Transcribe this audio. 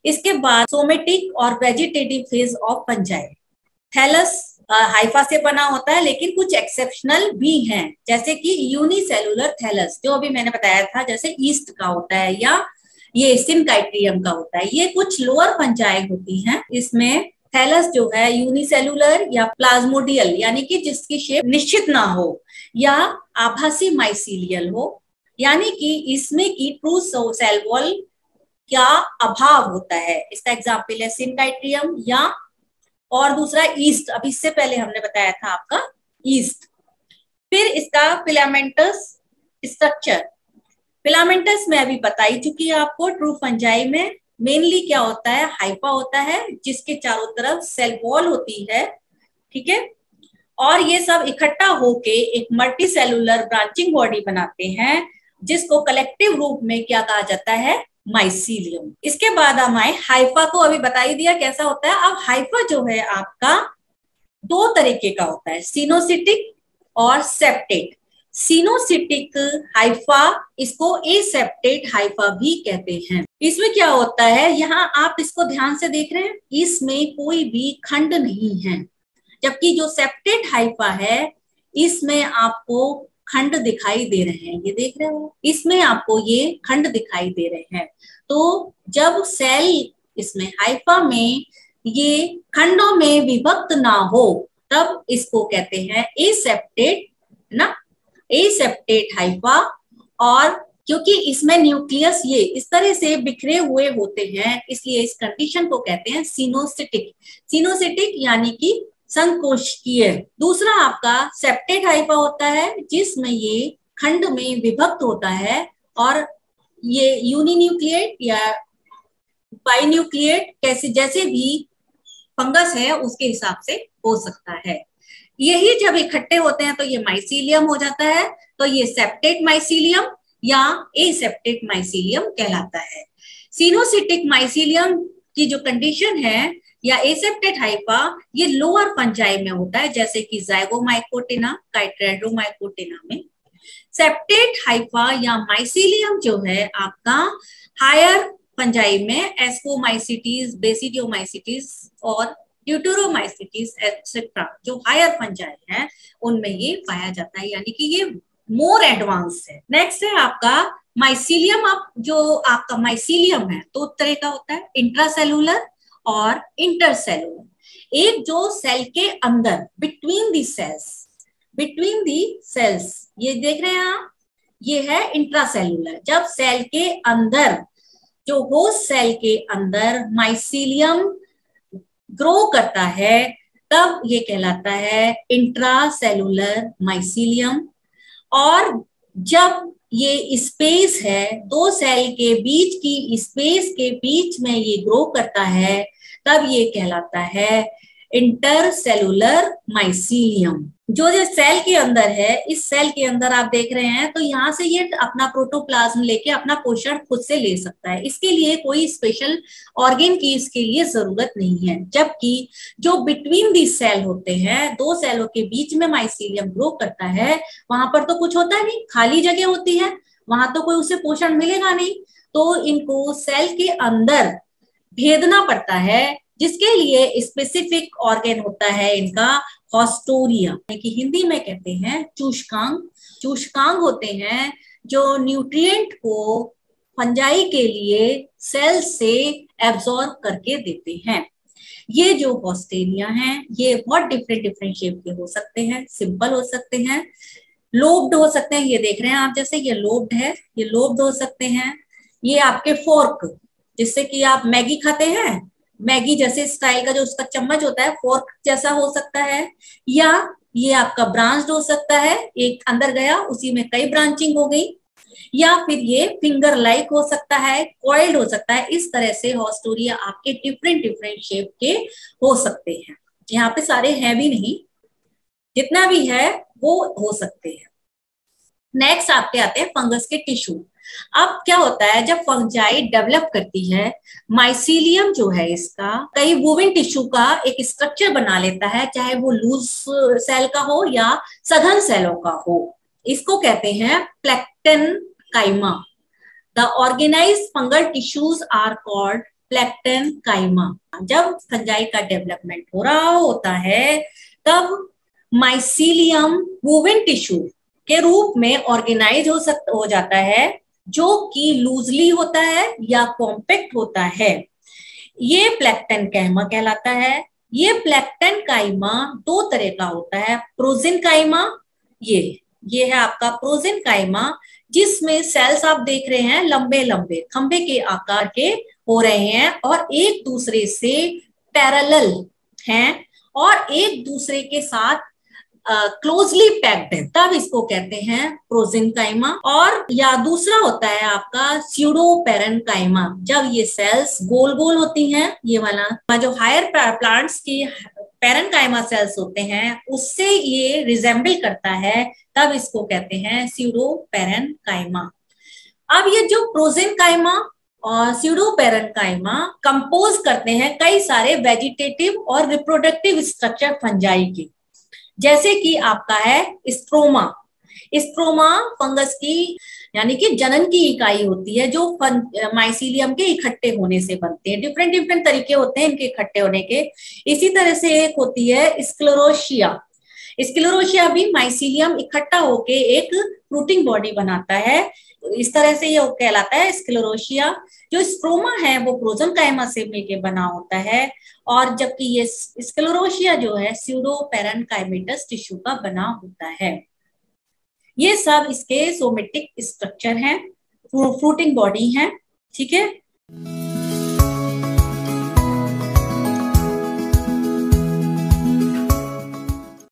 इसके बाद सोमेटिक और vegetative phase of fungi. Thallus hypha से बना होता है, लेकिन कुछ एक्सेप्शनल भी हैं, जैसे कि यूनिसेलुलर थैलस जो अभी मैंने बताया था, जैसे ईस्ट का होता है या ये सिनकाइट्रियम का होता है। ये कुछ लोअर फंजाई होती हैं। इसमें थैलस जो है यूनिसेलुलर या प्लाज्मोडियल यानी कि जिसकी शेप निश्चित ना हो, या आभासी माइसीलियल हो, यानी कि इसमें की ट्रू सेल वॉल का अभाव होता है। इसका एग्जाम्पल है सिनकाइट्रियम या और दूसरा ईस्ट, अब इससे पहले हमने बताया था आपका ईस्ट। फिर इसका फिलामेंटस स्ट्रक्चर, फिलामेंटस में अभी बता ही चुकी है आपको। ट्रू फंजाई में मेनली क्या होता है, हाइफा होता है जिसके चारों तरफ सेल वॉल होती है, ठीक है, और ये सब इकट्ठा होके एक मल्टी सेलुलर ब्रांचिंग बॉडी बनाते हैं, जिसको कलेक्टिव रूप में क्या कहा जाता है, माइसीलियम। इसके बाद हम आए हाइफा को, अभी बता ही दिया कैसा होता है। अब हाइफा जो है आपका दो तरीके का होता है, सिनोसिटिक और सेप्टेट। सिनोसिटिक हाइफा, इसको एसेप्टेट हाइफा भी कहते हैं। इसमें क्या होता है, यहाँ आप इसको ध्यान से देख रहे हैं, इसमें कोई भी खंड नहीं है, जबकि जो सेप्टेट हाइफा है इसमें आपको खंड दिखाई दे रहे हैं। ये देख रहे हो, इसमें आपको ये खंड दिखाई दे रहे हैं। तो जब सेल इसमें हाइफा में ये खंडों में विभक्त ना हो, तब इसको कहते हैं एसेप्टेट ना, एसेप्टेट हाइफा। और क्योंकि इसमें न्यूक्लियस ये इस तरह से बिखरे हुए होते हैं, इसलिए इस कंडीशन को कहते हैं सिनोसिटिक। सिनोसिटिक यानी कि संकोचकीय। दूसरा आपका सेप्टेट हाइफा होता है, जिसमें ये खंड में विभक्त होता है, और ये यूनिन्यूक्लिएट या बाइन्यूक्लिएट कैसे जैसे भी फंगस है उसके हिसाब से हो सकता है। यही जब इकट्ठे होते हैं तो ये माइसीलियम हो जाता है। तो ये सेप्टेट माइसीलियम या एसेप्टेट माइसीलियम कहलाता है। सिनोसिटिक माइसीलियम की जो कंडीशन है या एसेप्टेट हाइफा, ये लोअर फंजाई में होता है, जैसे कि जाइगोमाइकोटिना, काइट्रेडोमाइकोटिना में। सेप्टेट हाइफा या माइसीलियम जो है आपका हायर फंजाई में, एस्कोमाइसिटीज, बेसिडियोमाइसिटीज और ड्यूटेरोमाइसिटीज एक्सेट्रा, जो हायर फंजाई है उनमें ये पाया जाता है, यानी कि ये मोर एडवांस है। नेक्स्ट है आपका माइसीलियम। आप जो आपका माइसीलियम है दो तरह का होता है, इंट्रासेलुलर और इंटरसेलुलर। एक जो सेल के अंदर between the cells, between the cells, ये देख रहे हैं आप, ये है इंट्रासेलुलर। जब सेल के अंदर, जो होस्ट सेल के अंदर माइसीलियम ग्रो करता है, तब ये कहलाता है इंट्रासेलुलर माइसीलियम। और जब ये स्पेस है, दो सेल के बीच की स्पेस के बीच में ये ग्रो करता है, तब ये कहलाता है इंटरसेलुलर माइसीलियम। जो सेल के अंदर है, इस सेल के अंदर आप देख रहे हैं, तो यहाँ से ये अपना प्रोटोप्लाज्म लेके अपना पोषण खुद से ले सकता है। इसके लिए कोई स्पेशल ऑर्गेन की इसके लिए जरूरत नहीं है। जबकि जो बिटवीन दी सेल होते हैं, दो सेलों के बीच में माइसीलियम ग्रो करता है, वहां पर तो कुछ होता नहीं, खाली जगह होती है, वहां तो कोई उसे पोषण मिलेगा नहीं। तो इनको सेल के अंदर भेदना पड़ता है, जिसके लिए स्पेसिफिक ऑर्गेन होता है इनका हॉस्टोरिया, कि हिंदी में कहते हैं चूषकांग। चूषकांग होते हैं जो न्यूट्रिएंट को फंजाई के लिए सेल से एब्जॉर्ब करके देते हैं। ये जो हॉस्टेरिया हैं, ये बहुत डिफरेंट डिफरेंट शेप के हो सकते हैं, सिंपल हो सकते हैं, लोब्ड हो सकते हैं। ये देख रहे हैं आप, जैसे ये लोब्ड है, ये लोब्ड हो सकते हैं। ये आपके फोर्क, जिससे कि आप मैगी खाते हैं, मैगी जैसे स्टाइल का जो उसका चम्मच होता है, फोर्क जैसा हो सकता है। या ये आपका ब्रांच्ड हो सकता है, एक अंदर गया उसी में कई ब्रांचिंग हो गई। या फिर ये फिंगर लाइक हो सकता है, कॉइल्ड हो सकता है। इस तरह से हॉस्टोरिया आपके डिफरेंट डिफरेंट शेप के हो सकते हैं। यहाँ पे सारे हैं भी नहीं, जितना भी है वो हो सकते हैं। नेक्स्ट आपके आते हैं फंगस के टिश्यू। अब क्या होता है, जब फंजाई डेवलप करती है, माइसीलियम जो है इसका कई वूवन टिश्यू का एक स्ट्रक्चर बना लेता है, चाहे वो लूज सेल का हो या सघन सेलों का हो। इसको कहते हैं plectenchyma. The organised fungal tissues are called plectenchyma. जब फंजाई का डेवलपमेंट हो रहा होता है तब माइसीलियम वूवन टिश्यू के रूप में ऑर्गेनाइज हो जाता है, जो कि लूजली होता है या कॉम्पैक्ट होता है। ये प्लैंक्टन काइमा कहलाता है। ये प्लैंक्टन काइमा दो तरह का होता है, प्रोजिन काइमा, ये है आपका प्रोजिन काइमा, जिसमें सेल्स आप देख रहे हैं लंबे लंबे खंबे के आकार के हो रहे हैं और एक दूसरे से पैरेलल हैं और एक दूसरे के साथ क्लोजली पैक्ड है, तब इसको कहते हैं प्रोजिनकाइमा। और या दूसरा होता है आपका स्यूडोपेरेन्काइमा, जब ये सेल्स गोल गोल होती हैं, ये वाला जो हायर प्लांट्स की पेरेन्काइमा सेल्स होते हैं उससे ये रिजेंबल करता है, तब इसको कहते हैं स्यूडोपेरेन्काइमा। अब ये जो प्रोजिनकाइमा और स्यूडोपेरेन्काइमा कंपोज करते हैं कई सारे वेजिटेटिव और रिप्रोडक्टिव स्ट्रक्चर फंजाई के, जैसे कि आपका है स्ट्रोमा। स्ट्रोमा फंगस की यानी कि जनन की इकाई होती है, जो माइसीलियम के इकट्ठे होने से बनते हैं। डिफरेंट डिफरेंट तरीके होते हैं इनके इकट्ठे होने के। इसी तरह से एक होती है स्क्लेरोशिया। स्क्लेरोशिया भी माइसीलियम इकट्ठा होके एक फ्रूटिंग बॉडी बनाता है, इस तरह से ये कहलाता है स्क्लेरोशिया। जो स्ट्रोमा है वो प्रोजनकाइमा से मिलके बना होता है, और जबकि ये स्क्लेरोशिया जो है स्यूडोपेरेन्काइमेटस टिश्यू का बना होता है। ये सब इसके सोमेटिक स्ट्रक्चर हैं, फ्रूटिंग बॉडी हैं, ठीक है।